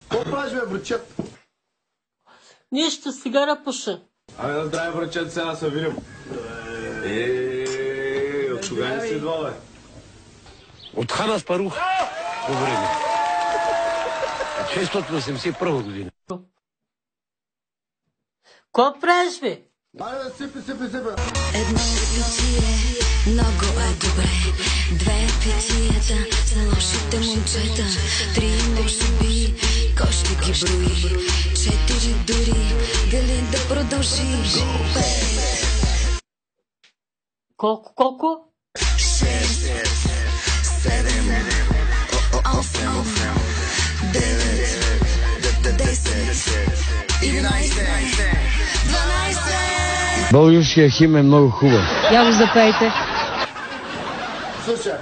Какво правиш, бе, брачет? Нищо, цигара пуша. Абе, да здраве, брачет, сега се видим. От кога не си идвал, бе? От Хан Аспарух по време. 681 година. Какво правиш, бе? Айде, сипи. Едно питие, много е добре. Две питиета за лошите момчета. Три може би, кой ще ги брои? Четири дори, дали да продължи? Колко? 6, 7, 8, 9, 10, 11, 12. Българския химн е много хубав. Я го запейте. Слушай.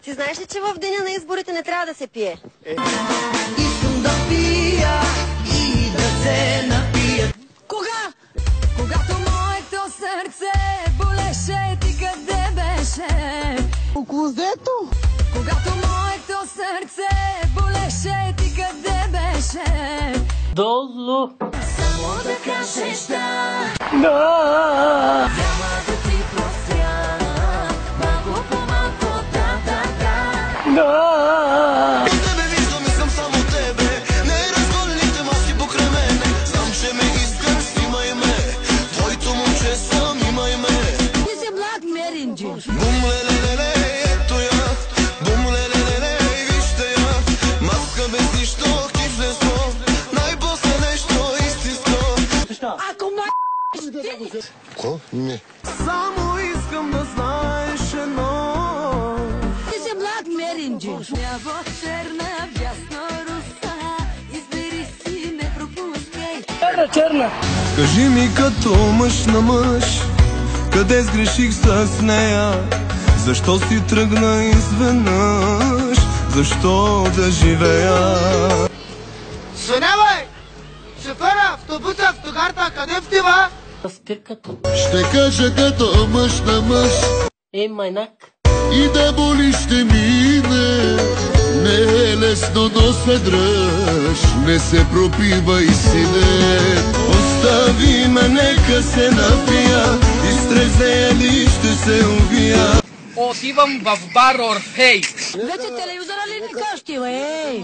Ти знаеш ли, че в деня на изборите не трябва да се пие? Искам да пия и да се напия. Кога? Когато моето сърце болеше, ти къде беше? Около взето. Когато моето сърце болеше, ти къде беше? Долу. Само да кажеш да. Няма да ти простя. Малко по малко, да. Тебе виждам и съм само тебе. Не разгонените маски покрай мене. Знам, че ме искаш, снимай ме. Твоето момче съм, имай ме. Ти си млад меринджи. Бум лелелеле, ето я. Бум лелелеле, вижте я. Маска без нищо, кифлеско. Най-после нещо истинско. Ако ма... Ко? Не. Само искам да знаеш едно. Ти си млад меринджи. Ляво, черна, бясно, руса. Избери си, не пропускай. Черна. Кажи ми като мъж на мъж, къде сгреших с нея? Защо си тръгна изведнъж? Защо да живея? Сънявай! Шофера, автобуса, автогарта, къде втива? Спирката. Ще кажа като мъж на мъж Майнак. и да боли ще мине. Не е лесно, но се дръж, не се пропивай, сине. Остави ме, нека се напия, изтрезея ли ще се убия. Отивам в бар Орфей. Вече телевизора ли ни кащи, бе?